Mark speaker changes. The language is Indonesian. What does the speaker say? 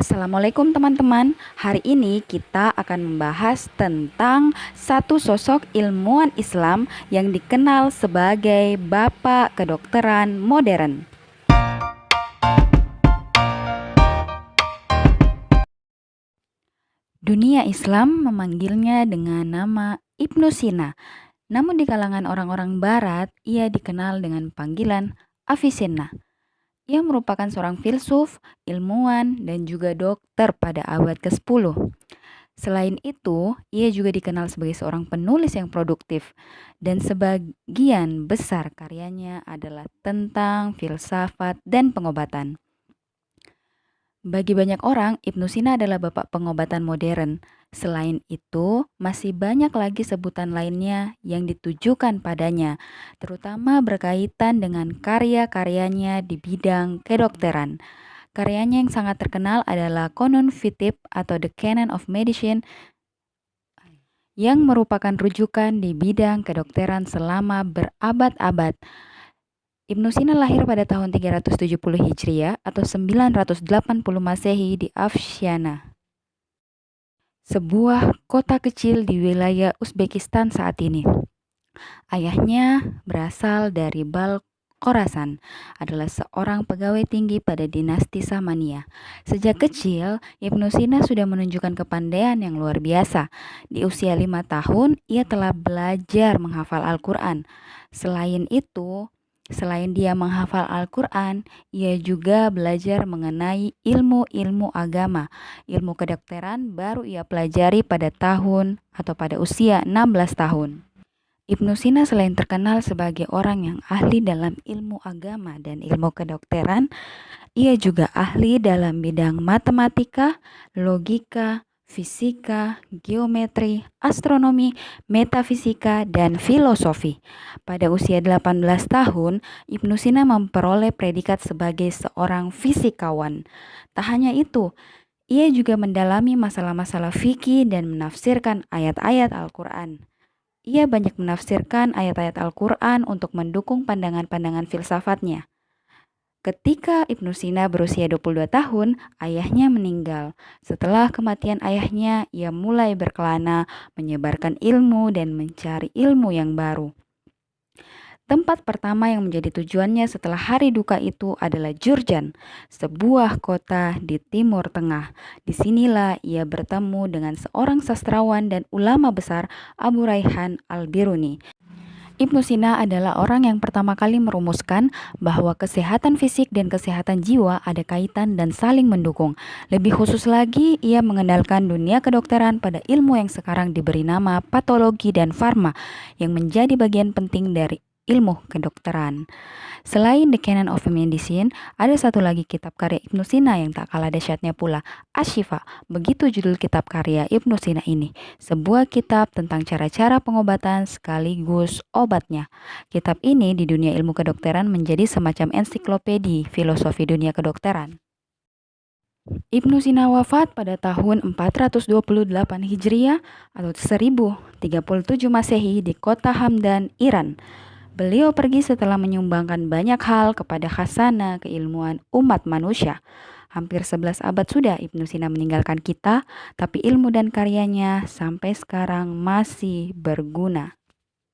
Speaker 1: Assalamualaikum teman-teman. Hari ini kita akan membahas tentang satu sosok ilmuwan Islam yang dikenal sebagai Bapak Kedokteran Modern. Dunia Islam memanggilnya dengan nama Ibnu Sina. Namun di kalangan orang-orang barat, ia dikenal dengan panggilan Avicenna. Ia merupakan seorang filsuf, ilmuwan, dan juga dokter pada abad ke-10. Selain itu, ia juga dikenal sebagai seorang penulis yang produktif, dan sebagian besar karyanya adalah tentang filsafat dan pengobatan. Bagi banyak orang, Ibnu Sina adalah bapak pengobatan modern. Selain itu, masih banyak lagi sebutan lainnya yang ditujukan padanya, terutama berkaitan dengan karya-karyanya di bidang kedokteran. Karyanya yang sangat terkenal adalah Qanun Fitib atau The Canon of Medicine yang merupakan rujukan di bidang kedokteran selama berabad-abad. Ibnu Sina lahir pada tahun 370 Hijriah atau 980 Masehi di Afshana, sebuah kota kecil di wilayah Uzbekistan saat ini. Ayahnya berasal dari Khorasan, adalah seorang pegawai tinggi pada dinasti Samania. Sejak kecil, Ibnu Sina sudah menunjukkan kepandaian yang luar biasa. Di usia 5 tahun, ia telah belajar menghafal Al-Quran. Selain dia menghafal Al-Quran, ia juga belajar mengenai ilmu-ilmu agama. Ilmu kedokteran baru ia pelajari pada usia 16 tahun. Ibnu Sina selain terkenal sebagai orang yang ahli dalam ilmu agama dan ilmu kedokteran, ia juga ahli dalam bidang matematika, logika, fisika, geometri, astronomi, metafisika, dan filosofi. Pada usia 18 tahun, Ibnu Sina memperoleh predikat sebagai seorang fisikawan. Tak hanya itu, ia juga mendalami masalah-masalah fikih dan menafsirkan ayat-ayat Al-Quran. Ia banyak menafsirkan ayat-ayat Al-Quran untuk mendukung pandangan-pandangan filsafatnya. Ketika Ibnu Sina berusia 22 tahun, ayahnya meninggal. Setelah kematian ayahnya, ia mulai berkelana, menyebarkan ilmu dan mencari ilmu yang baru. Tempat pertama yang menjadi tujuannya setelah hari duka itu adalah Jurjan, sebuah kota di Timur Tengah. Disinilah ia bertemu dengan seorang sastrawan dan ulama besar, Abu Raihan Al-Biruni. Ibnu Sina adalah orang yang pertama kali merumuskan bahwa kesehatan fisik dan kesehatan jiwa ada kaitan dan saling mendukung. Lebih khusus lagi, ia mengenalkan dunia kedokteran pada ilmu yang sekarang diberi nama patologi dan farma, yang menjadi bagian penting dari ilmu kedokteran. Selain The Canon of Medicine, ada satu lagi kitab karya Ibnu Sina yang tak kalah dahsyatnya pula, Asy-Syifa. Begitu judul kitab karya Ibnu Sina ini, sebuah kitab tentang cara-cara pengobatan sekaligus obatnya. Kitab ini di dunia ilmu kedokteran menjadi semacam ensiklopedi filosofi dunia kedokteran. Ibnu Sina wafat pada tahun 428 Hijriah atau 1037 Masehi di kota Hamdan, Iran. Beliau pergi setelah menyumbangkan banyak hal kepada khazanah keilmuan umat manusia. Hampir 11 abad sudah Ibnu Sina meninggalkan kita, tapi ilmu dan karyanya sampai sekarang masih berguna.